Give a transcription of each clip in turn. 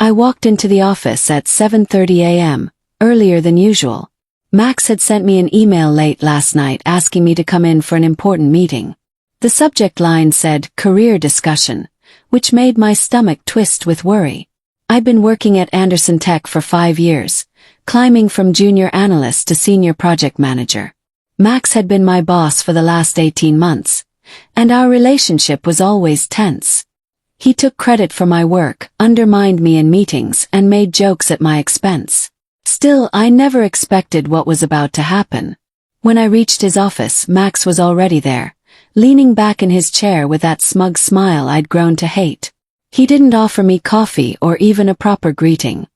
I walked into the office at 7:30 a.m., earlier than usual. Max had sent me an email late last night asking me to come in for an important meeting. The subject line said, "Career Discussion," which made my stomach twist with worry. I'd been working at Anderson Tech for 5 years, climbing from junior analyst to senior project manager. Max had been my boss for the last 18 months, and our relationship was always tense. He took credit for my work, undermined me in meetings, and made jokes at my expense. Still, I never expected what was about to happen. When I reached his office, Max was already there, leaning back in his chair with that smug smile I'd grown to hate. He didn't offer me coffee or even a proper greeting.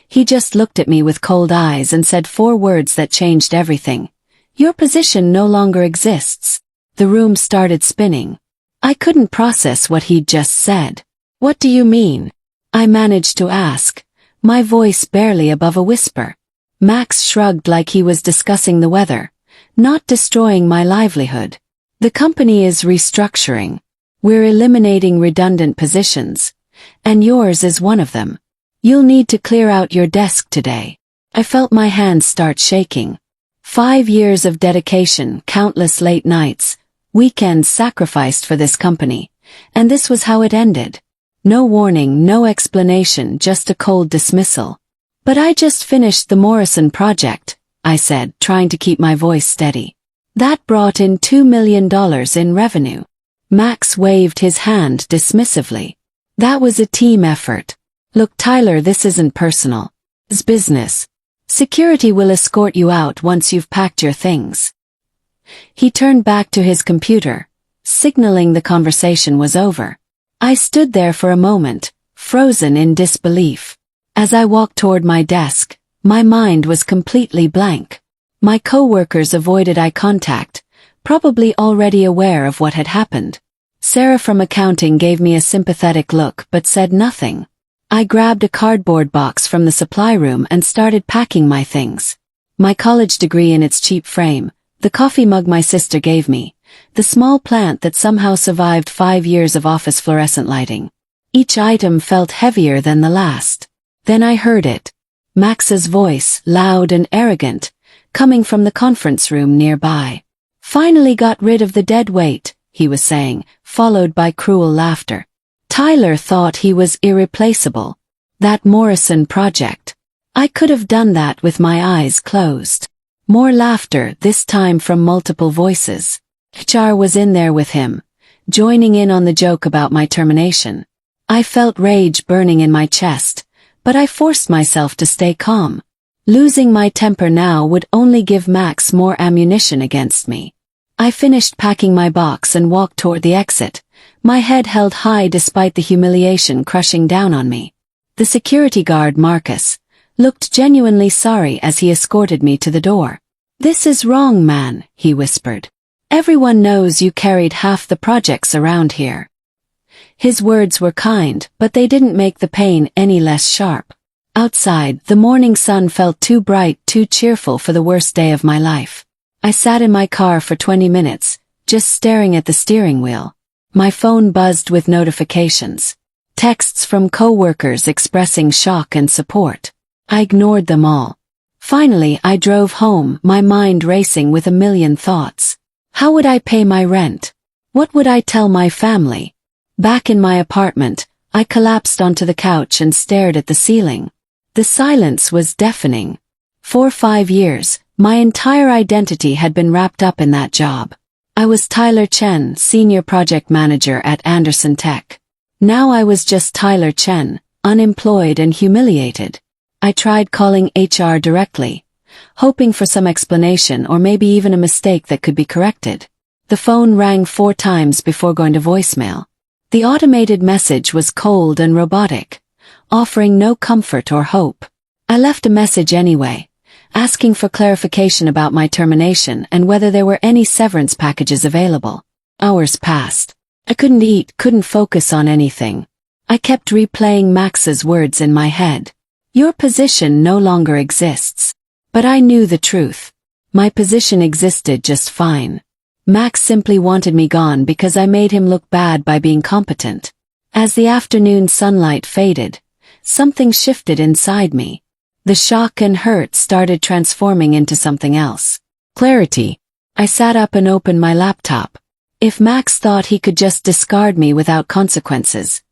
He just looked at me with cold eyes and said 4 words that changed everything. "Your position no longer exists." The room started spinning. I couldn't process what he'd just said. "What do you mean?" I managed to ask, my voice barely above a whisper. Max shrugged like he was discussing the weather, "Not destroying my livelihood. The company is restructuring. We're eliminating redundant positions, and yours is one of them. You'll need to clear out your desk today." I felt my hands start shaking. 5 years of dedication, countless late nights, weekends sacrificed for this company, and this was how it ended. No warning, no explanation, just a cold dismissal. "But I just finished the Morrison project," I said, trying to keep my voice steady. "That brought in $2 million in revenue." Max waved his hand dismissively. "That was a team effort. Look, Tyler, this isn't personal. It's business. Security will escort you out once you've packed your things." He turned back to his computer, signaling the conversation was over. I stood there for a moment, frozen in disbelief. As I walked toward my desk, my mind was completely blank. My coworkers avoided eye contact, probably already aware of what had happened. Sarah from accounting gave me a sympathetic look but said nothing. I grabbed a cardboard box from the supply room and started packing my things. My college degree in its cheap frame, the coffee mug my sister gave me, the small plant that somehow survived 5 years of office fluorescent lighting. Each item felt heavier than the last. Then I heard it. Max's voice, loud and arrogant, coming from the conference room nearby. "Finally got rid of the dead weight," he was saying, followed by cruel laughter. Tyler thought he was irreplaceable. That Morrison project. I could have done that with my eyes closed. More laughter, this time from multiple voices. HR was in there with him, joining in on the joke about my termination. I felt rage burning in my chest, but I forced myself to stay calm. Losing my temper now would only give Max more ammunition against me. I finished packing my box and walked toward the exit, my head held high despite the humiliation crushing down on me. The security guard, Marcus, looked genuinely sorry as he escorted me to the door. "This is wrong, man," he whispered. "Everyone knows you carried half the projects around here." His words were kind, but they didn't make the pain any less sharp. Outside, the morning sun felt too bright, too cheerful for the worst day of my life. I sat in my car for 20 minutes, just staring at the steering wheel. My phone buzzed with notifications. Texts from coworkers expressing shock and support. I ignored them all. Finally, I drove home, my mind racing with a million thoughts. How would I pay my rent? What would I tell my family? Back in my apartment, I collapsed onto the couch and stared at the ceiling. The silence was deafening. For 5 years, my entire identity had been wrapped up in that job. I was Tyler Chen, senior project manager at Anderson Tech. Now I was just Tyler Chen, unemployed and humiliated. I tried calling HR directly, hoping for some explanation or maybe even a mistake that could be corrected. The phone rang 4 times before going to voicemail. The automated message was cold and robotic, offering no comfort or hope. I left a message anyway, asking for clarification about my termination and whether there were any severance packages available. Hours passed. I couldn't eat, couldn't focus on anything. I kept replaying Max's words in my head. "Your position no longer exists." But I knew the truth. My position existed just fine. Max simply wanted me gone because I made him look bad by being competent. As the afternoon sunlight faded, something shifted inside me. The shock and hurt started transforming into something else. Clarity. I sat up and opened my laptop. If Max thought he could just discard me without consequences,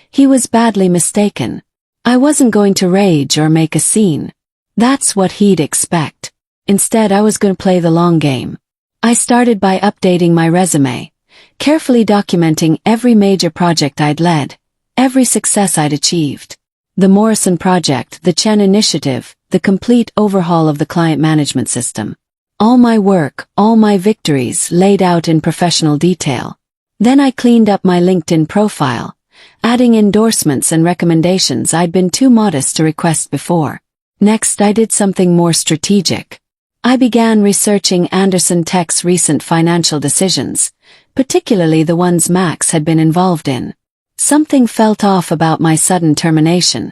he was badly mistaken. I wasn't going to rage or make a scene. That's what he'd expect. Instead, I was going to play the long game. I started by updating my resume, carefully documenting every major project I'd led, every success I'd achieved. The Morrison project, the Chen initiative, the complete overhaul of the client management system. All my work, all my victories laid out in professional detail. Then I cleaned up my LinkedIn profile, adding endorsements and recommendations I'd been too modest to request before. Next, I did something more strategic. I began researching Anderson Tech's recent financial decisions, particularly the ones Max had been involved in. Something felt off about my sudden termination,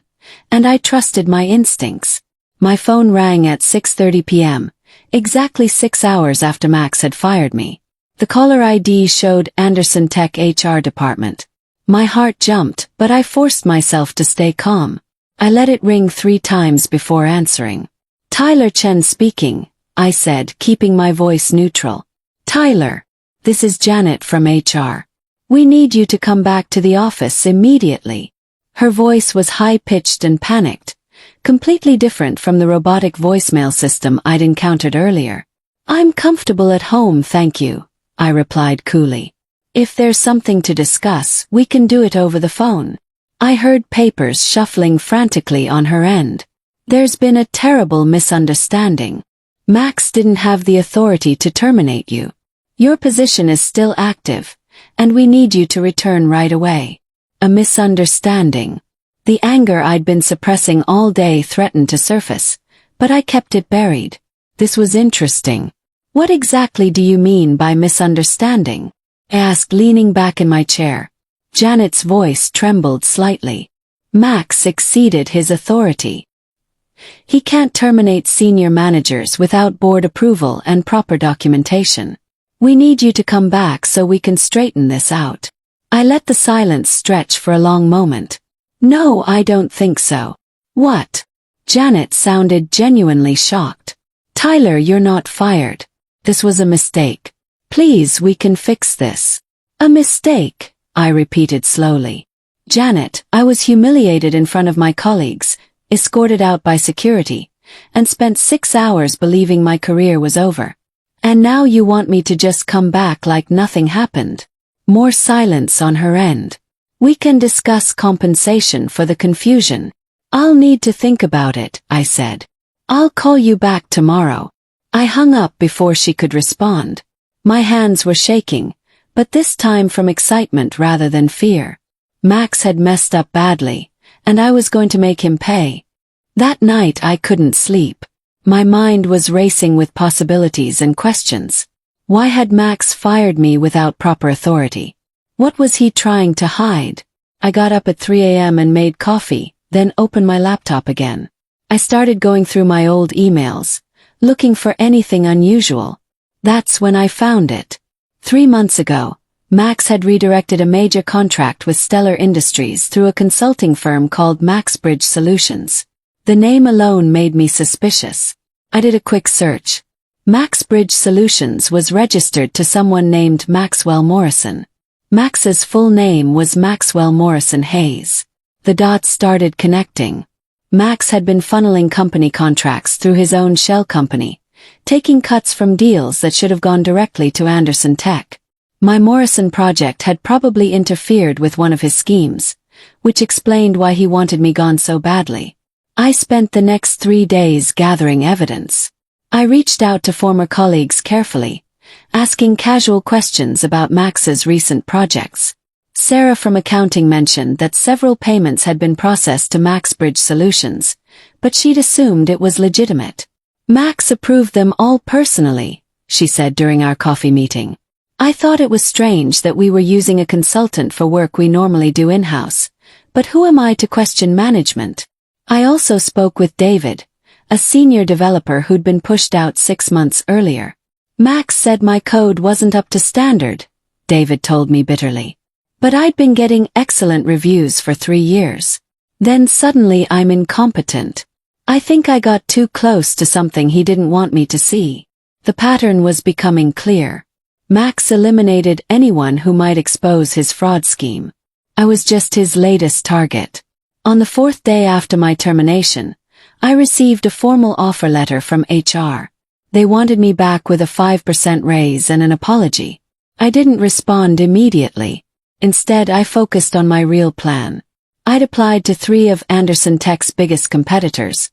and I trusted my instincts. My phone rang at 6:30 p.m., exactly 6 hours after Max had fired me. The caller ID showed Anderson Tech HR department. My heart jumped, but I forced myself to stay calm. I let it ring 3 times before answering. Tyler Chen speaking, I said, keeping my voice neutral. Tyler, this is Janet from HR. We need you to come back to the office immediately. Her voice was high-pitched and panicked, completely different from the robotic voicemail system I'd encountered earlier. I'm comfortable at home, thank you, I replied coolly. If there's something to discuss, we can do it over the phone. I heard papers shuffling frantically on her end. There's been a terrible misunderstanding. Max didn't have the authority to terminate you. Your position is still active, and we need you to return right away. A misunderstanding. The anger I'd been suppressing all day threatened to surface, but I kept it buried. This was interesting. What exactly do you mean by misunderstanding? I asked, leaning back in my chair. Janet's voice trembled slightly. Max exceeded his authority. He can't terminate senior managers without board approval and proper documentation. We need you to come back so we can straighten this out. I let the silence stretch for a long moment. No, I don't think so. What? Janet sounded genuinely shocked. Tyler, you're not fired. This was a mistake. Please, we can fix this. A mistake, I repeated slowly. Janet, I was humiliated in front of my colleagues, escorted out by security, and spent 6 hours believing my career was over. And now you want me to just come back like nothing happened? More silence on her end. We can discuss compensation for the confusion. I'll need to think about it, I said. I'll call you back tomorrow. I hung up before she could respond. My hands were shaking, but this time from excitement rather than fear. Max had messed up badly, and I was going to make him pay. That night I couldn't sleep. My mind was racing with possibilities and questions. Why had Max fired me without proper authority? What was he trying to hide? I got up at 3 a.m. and made coffee, then opened my laptop again. I started going through my old emails, looking for anything unusual. That's when I found it. 3 months ago, Max had redirected a major contract with Stellar Industries through a consulting firm called MaxBridge Solutions. The name alone made me suspicious. I did a quick search. MaxBridge Solutions was registered to someone named Maxwell Morrison. Max's full name was Maxwell Morrison Hayes. The dots started connecting. Max had been funneling company contracts through his own shell company, taking cuts from deals that should have gone directly to Anderson Tech. My Morrison project had probably interfered with one of his schemes, which explained why he wanted me gone so badly. I spent the next 3 days gathering evidence. I reached out to former colleagues carefully, asking casual questions about Max's recent projects. Sarah from accounting mentioned that several payments had been processed to MaxBridge Solutions, but she'd assumed it was legitimate. Max approved them all personally, she said during our coffee meeting. I thought it was strange that we were using a consultant for work we normally do in-house, but who am I to question management? I also spoke with David, a senior developer who'd been pushed out 6 months earlier. Max said my code wasn't up to standard, David told me bitterly. But I'd been getting excellent reviews for 3 years. Then suddenly I'm incompetent. I think I got too close to something he didn't want me to see. The pattern was becoming clear. Max eliminated anyone who might expose his fraud scheme. I was just his latest target. On the 4th day after my termination, I received a formal offer letter from HR. They wanted me back with a 5% raise and an apology. I didn't respond immediately. Instead, I focused on my real plan. I'd applied to 3 of Anderson Tech's biggest competitors,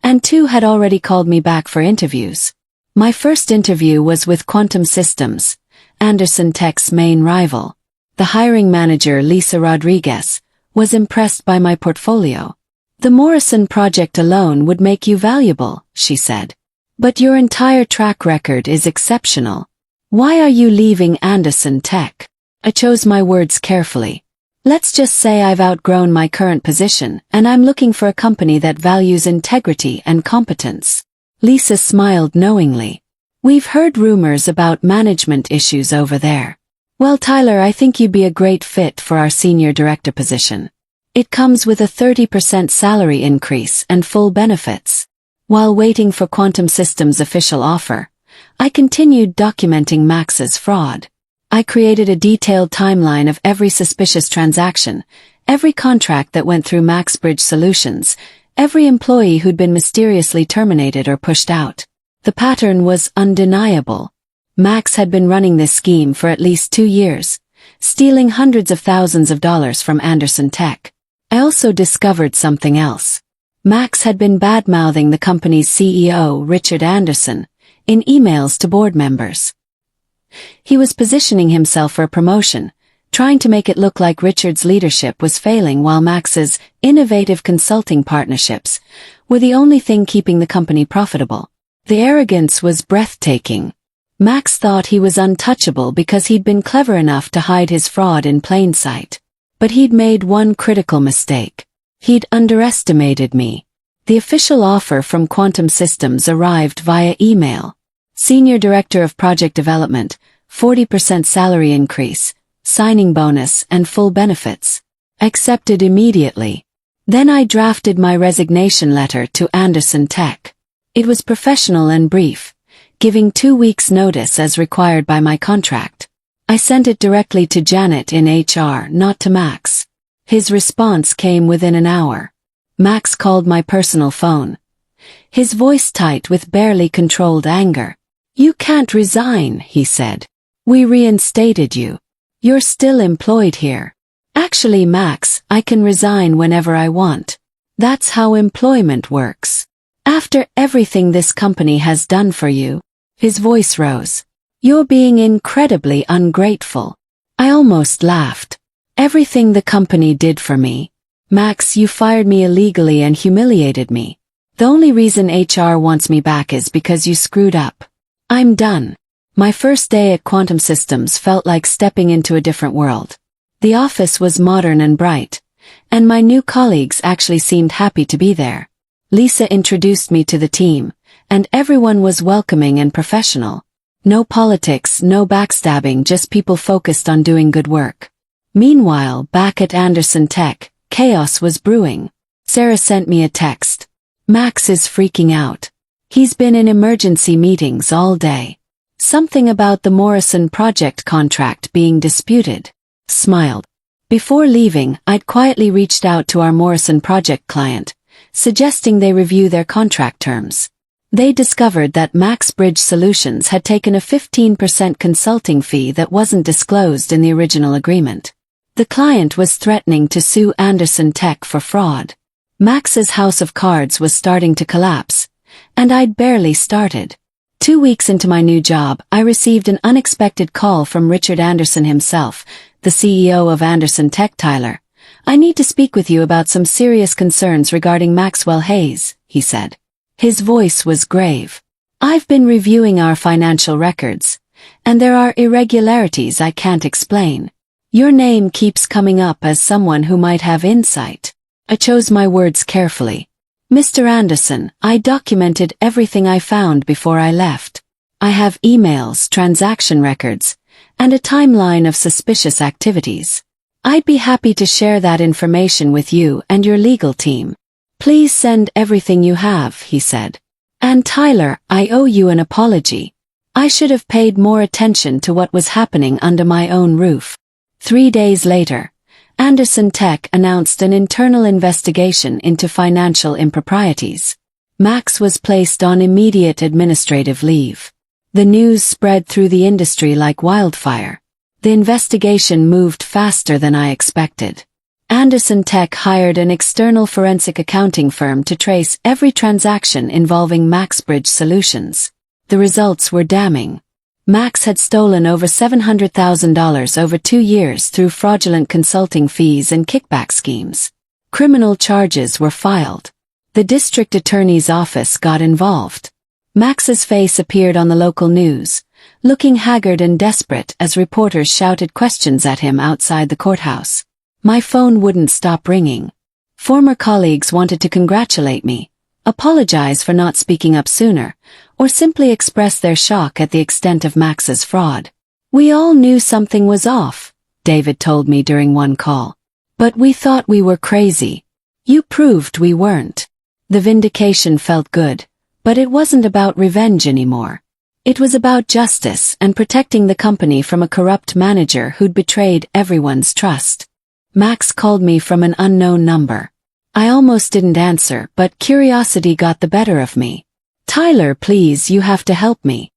and 2 had already called me back for interviews. My first interview was with Quantum Systems, Anderson Tech's main rival. The hiring manager, Lisa Rodriguez, was impressed by my portfolio. "The Morrison project alone would make you valuable," she said. "But your entire track record is exceptional. Why are you leaving Anderson Tech?" I chose my words carefully. "Let's just say I've outgrown my current position, and I'm looking for a company that values integrity and competence." Lisa smiled knowingly. "We've heard rumors about management issues over there. Well, Tyler, I think you'd be a great fit for our senior director position. It comes with a 30% salary increase and full benefits." While waiting for Quantum Systems' official offer, I continued documenting Max's fraud. I created a detailed timeline of every suspicious transaction, every contract that went through MaxBridge Solutions, every employee who'd been mysteriously terminated or pushed out. The pattern was undeniable. Max had been running this scheme for at least 2 years, stealing hundreds of thousands of dollars from Anderson Tech. I also discovered something else. Max had been bad-mouthing the company's CEO, Richard Anderson, in emails to board members. He was positioning himself for a promotion, trying to make it look like Richard's leadership was failing while Max's innovative consulting partnerships were the only thing keeping the company profitable. The arrogance was breathtaking. Max thought he was untouchable because he'd been clever enough to hide his fraud in plain sight. But he'd made one critical mistake. He'd underestimated me. The official offer from Quantum Systems arrived via email. Senior Director of Project Development, 40% salary increase, signing bonus and full benefits. Accepted immediately. Then I drafted my resignation letter to Anderson Tech. It was professional and brief, giving 2 weeks' notice as required by my contract. I sent it directly to Janet in HR, not to Max. His response came within an hour. Max called my personal phone. His voice tight with barely controlled anger. "You can't resign," he said. "We reinstated you. You're still employed here." "Actually, Max, I can resign whenever I want. That's how employment works. After everything this company has done for you." His voice rose. "You're being incredibly ungrateful." I almost laughed. "Everything the company did for me. Max, you fired me illegally and humiliated me. The only reason HR wants me back is because you screwed up. I'm done." My first day at Quantum Systems felt like stepping into a different world. The office was modern and bright, and my new colleagues actually seemed happy to be there. Lisa introduced me to the team, and everyone was welcoming and professional. No politics, no backstabbing, just people focused on doing good work. Meanwhile, back at Anderson Tech, chaos was brewing. Sarah sent me a text. "Max is freaking out. He's been in emergency meetings all day. Something about the Morrison project contract being disputed." Smiled. Before leaving, I'd quietly reached out to our Morrison project client, suggesting they review their contract terms. They discovered that MaxBridge Solutions had taken a 15% consulting fee that wasn't disclosed in the original agreement. The client was threatening to sue Anderson Tech for fraud. Max's house of cards was starting to collapse, and I'd barely started. 2 weeks into my new job, I received an unexpected call from Richard Anderson himself, the CEO of Anderson Tech. "Tyler, I need to speak with you about some serious concerns regarding Maxwell Hayes," he said. His voice was grave. "I've been reviewing our financial records, and there are irregularities I can't explain. Your name keeps coming up as someone who might have insight." I chose my words carefully. "Mr. Anderson, I documented everything I found before I left. I have emails, transaction records, and a timeline of suspicious activities. I'd be happy to share that information with you and your legal team. Please send everything you have, he said. And Tyler, I owe you an apology. I should have paid more attention to what was happening under my own roof. 3 days later, Anderson Tech announced an internal investigation into financial improprieties. Max was placed on immediate administrative leave. The news spread through the industry like wildfire. The investigation moved faster than I expected. Anderson Tech hired an external forensic accounting firm to trace every transaction involving MaxBridge Solutions. The results were damning. Max had stolen over $700,000 over 2 years through fraudulent consulting fees and kickback schemes. Criminal charges were filed. The district attorney's office got involved. Max's face appeared on the local news, looking haggard and desperate as reporters shouted questions at him outside the courthouse. My phone wouldn't stop ringing. Former colleagues wanted to congratulate me, apologize for not speaking up sooner, or simply express their shock at the extent of Max's fraud. We all knew something was off, David told me during one call. But we thought we were crazy. You proved we weren't. The vindication felt good, but it wasn't about revenge anymore. It was about justice and protecting the company from a corrupt manager who'd betrayed everyone's trust. Max called me from an unknown number. I almost didn't answer, but curiosity got the better of me. Tyler, please, you have to help me.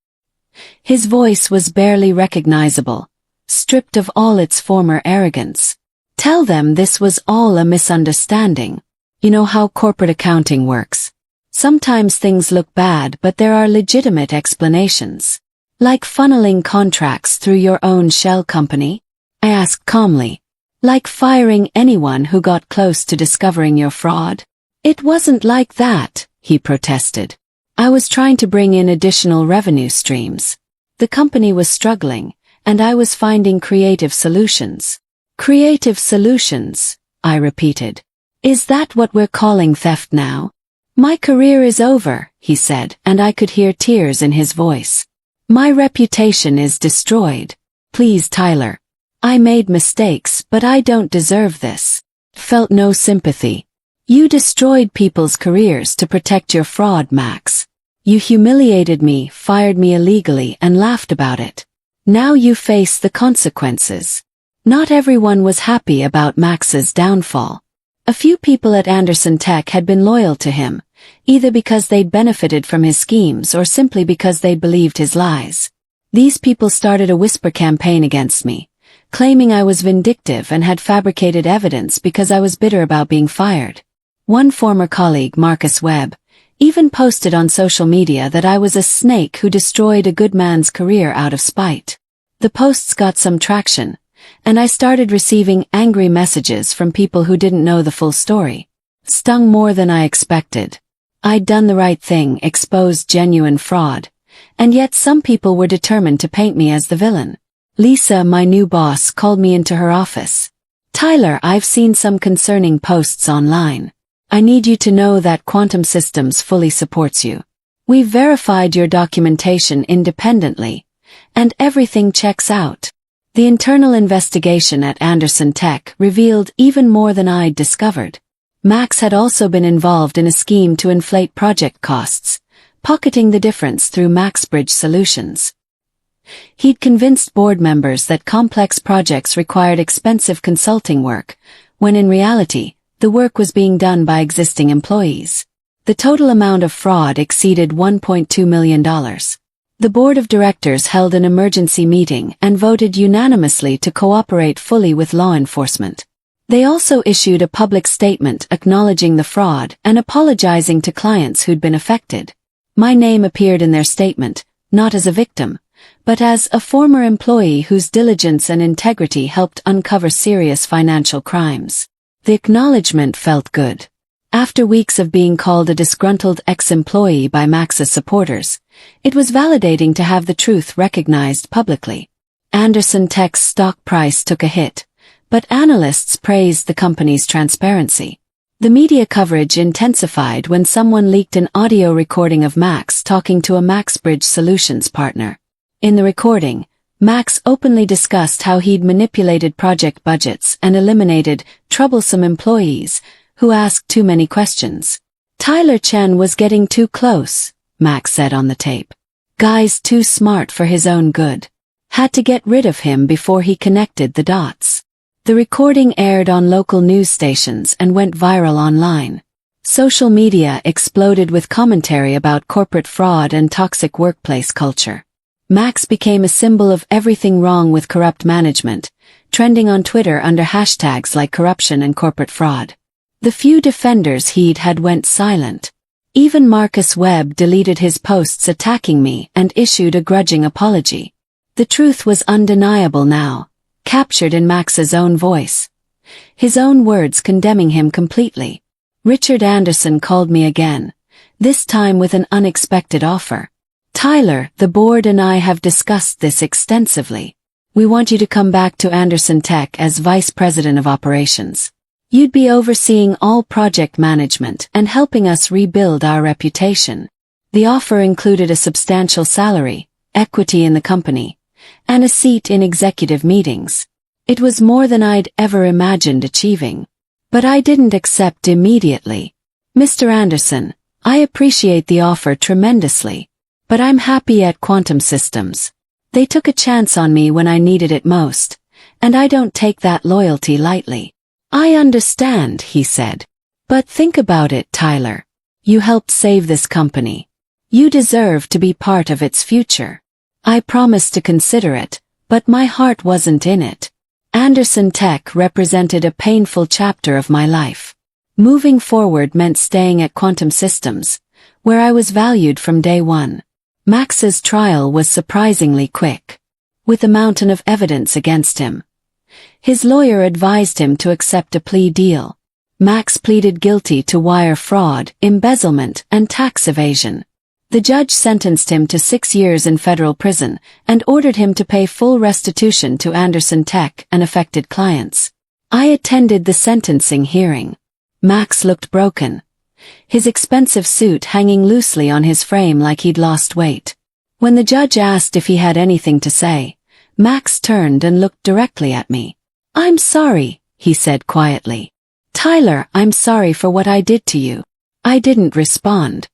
His voice was barely recognizable, stripped of all its former arrogance. Tell them this was all a misunderstanding. You know how corporate accounting works. Sometimes things look bad, but there are legitimate explanations. Like funneling contracts through your own shell company? I asked calmly. Like firing anyone who got close to discovering your fraud? It wasn't like that, he protested. I was trying to bring in additional revenue streams. The company was struggling, and I was finding creative solutions. Creative solutions, I repeated. Is that what we're calling theft now? My career is over, he said, and I could hear tears in his voice. My reputation is destroyed. Please, Tyler. I made mistakes, but I don't deserve this. Felt no sympathy. You destroyed people's careers to protect your fraud, Max. You humiliated me, fired me illegally, and laughed about it. Now you face the consequences. Not everyone was happy about Max's downfall. A few people at Anderson Tech had been loyal to him, either because they'd benefited from his schemes or simply because they believed his lies. These people started a whisper campaign against me, claiming I was vindictive and had fabricated evidence because I was bitter about being fired. One former colleague, Marcus Webb, even posted on social media that I was a snake who destroyed a good man's career out of spite. The posts got some traction, and I started receiving angry messages from people who didn't know the full story. Stung more than I expected. I'd done the right thing, exposed genuine fraud, and yet some people were determined to paint me as the villain. Lisa, my new boss, called me into her office. Tyler, I've seen some concerning posts online. I need you to know that Quantum Systems fully supports you. We've verified your documentation independently, and everything checks out. The internal investigation at Anderson Tech revealed even more than I'd discovered. Max had also been involved in a scheme to inflate project costs, pocketing the difference through MaxBridge Solutions. He'd convinced board members that complex projects required expensive consulting work, when in reality, the work was being done by existing employees. The total amount of fraud exceeded $1.2 million. The board of directors held an emergency meeting and voted unanimously to cooperate fully with law enforcement. They also issued a public statement acknowledging the fraud and apologizing to clients who'd been affected. My name appeared in their statement, not as a victim, but as a former employee whose diligence and integrity helped uncover serious financial crimes. The acknowledgement felt good. After weeks of being called a disgruntled ex-employee by Max's supporters, it was validating to have the truth recognized publicly. Anderson Tech's stock price took a hit, but analysts praised the company's transparency. The media coverage intensified when someone leaked an audio recording of Max talking to a MaxBridge Solutions partner. In the recording, Max openly discussed how he'd manipulated project budgets and eliminated troublesome employees who asked too many questions. Tyler Chen was getting too close, Max said on the tape. Guy's too smart for his own good. Had to get rid of him before he connected the dots. The recording aired on local news stations and went viral online. Social media exploded with commentary about corporate fraud and toxic workplace culture. Max became a symbol of everything wrong with corrupt management, trending on Twitter under hashtags like corruption and corporate fraud. The few defenders he'd had went silent. Even Marcus Webb deleted his posts attacking me and issued a grudging apology. The truth was undeniable now, captured in Max's own voice. His own words condemning him completely. Richard Anderson called me again, this time with an unexpected offer. Tyler, the board and I have discussed this extensively. We want you to come back to Anderson Tech as Vice President of Operations. You'd be overseeing all project management and helping us rebuild our reputation. The offer included a substantial salary, equity in the company, and a seat in executive meetings. It was more than I'd ever imagined achieving. But I didn't accept immediately. Mr. Anderson, I appreciate the offer tremendously. But I'm happy at Quantum Systems. They took a chance on me when I needed it most, and I don't take that loyalty lightly. I understand, he said. But think about it, Tyler. You helped save this company. You deserve to be part of its future. I promised to consider it, but my heart wasn't in it. Anderson Tech represented a painful chapter of my life. Moving forward meant staying at Quantum Systems, where I was valued from day one. Max's trial was surprisingly quick. With a mountain of evidence against him. His lawyer advised him to accept a plea deal. Max pleaded guilty to wire fraud, embezzlement, and tax evasion. The judge sentenced him to 6 years in federal prison and ordered him to pay full restitution to Anderson Tech and affected clients. I attended the sentencing hearing. Max looked broken. His expensive suit hanging loosely on his frame like he'd lost weight. When the judge asked if he had anything to say, Max turned and looked directly at me. I'm sorry, he said quietly. Tyler, I'm sorry for what I did to you. I didn't respond.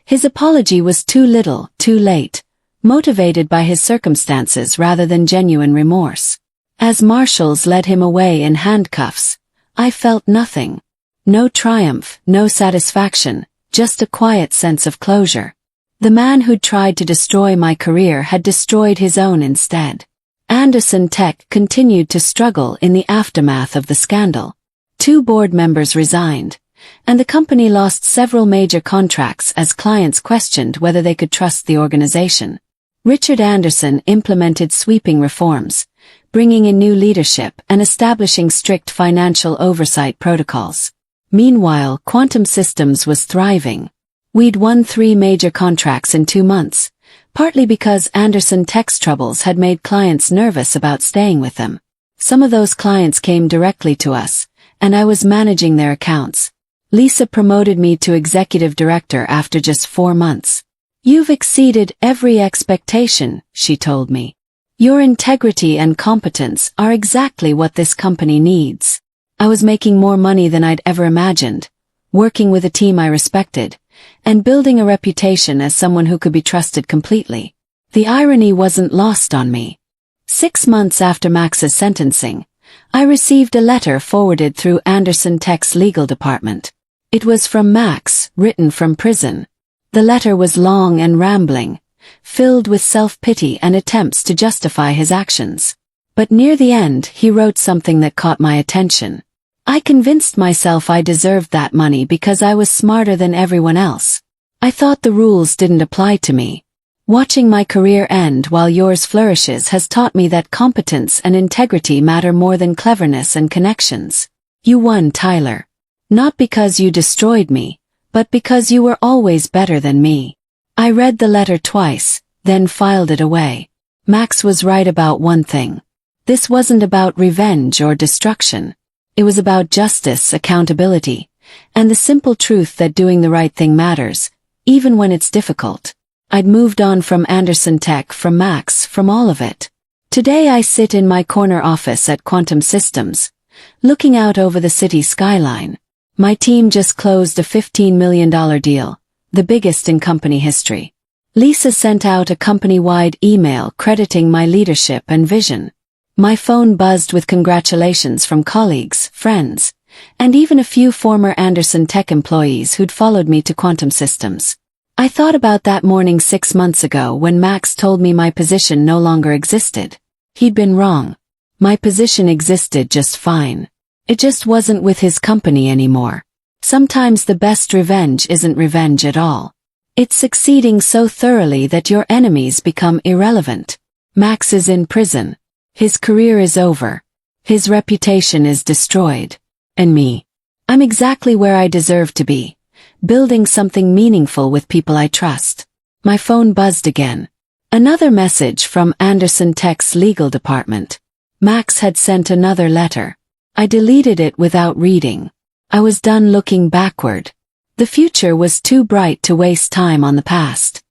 His apology was too little, too late, motivated by his circumstances rather than genuine remorse. As marshals led him away in handcuffs, I felt nothing. No triumph, no satisfaction, just a quiet sense of closure. The man who'd tried to destroy my career had destroyed his own instead. Anderson Tech continued to struggle in the aftermath of the scandal. 2 board members resigned, and the company lost several major contracts as clients questioned whether they could trust the organization. Richard Anderson implemented sweeping reforms, bringing in new leadership and establishing strict financial oversight protocols. Meanwhile, Quantum Systems was thriving. We'd won 3 major contracts in 2 months, partly because Anderson Tech's troubles had made clients nervous about staying with them. Some of those clients came directly to us, and I was managing their accounts. Lisa promoted me to executive director after just 4 months. You've exceeded every expectation, she told me. Your integrity and competence are exactly what this company needs. I was making more money than I'd ever imagined, working with a team I respected, and building a reputation as someone who could be trusted completely. The irony wasn't lost on me. 6 months after Max's sentencing, I received a letter forwarded through Anderson Tech's legal department. It was from Max, written from prison. The letter was long and rambling, filled with self-pity and attempts to justify his actions. But near the end, he wrote something that caught my attention. I convinced myself I deserved that money because I was smarter than everyone else. I thought the rules didn't apply to me. Watching my career end while yours flourishes has taught me that competence and integrity matter more than cleverness and connections. You won, Tyler. Not because you destroyed me, but because you were always better than me. I read the letter twice, then filed it away. Max was right about one thing. This wasn't about revenge or destruction. It was about justice, accountability, and the simple truth that doing the right thing matters, even when it's difficult. I'd moved on from Anderson Tech, from Max, from all of it. Today I sit in my corner office at Quantum Systems, looking out over the city skyline. My team just closed a $15 million deal, the biggest in company history. Lisa sent out a company-wide email crediting my leadership and vision. My phone buzzed with congratulations from colleagues, friends, and even a few former Anderson Tech employees who'd followed me to Quantum Systems. I thought about that morning 6 months ago when Max told me my position no longer existed. He'd been wrong. My position existed just fine. It just wasn't with his company anymore. Sometimes the best revenge isn't revenge at all. It's succeeding so thoroughly that your enemies become irrelevant. Max is in prison. His career is over. His reputation is destroyed. And me? I'm exactly where I deserve to be, building something meaningful with people I trust. My phone buzzed again. Another message from Anderson Tech's legal department. Max had sent another letter. I deleted it without reading. I was done looking backward. The future was too bright to waste time on the past.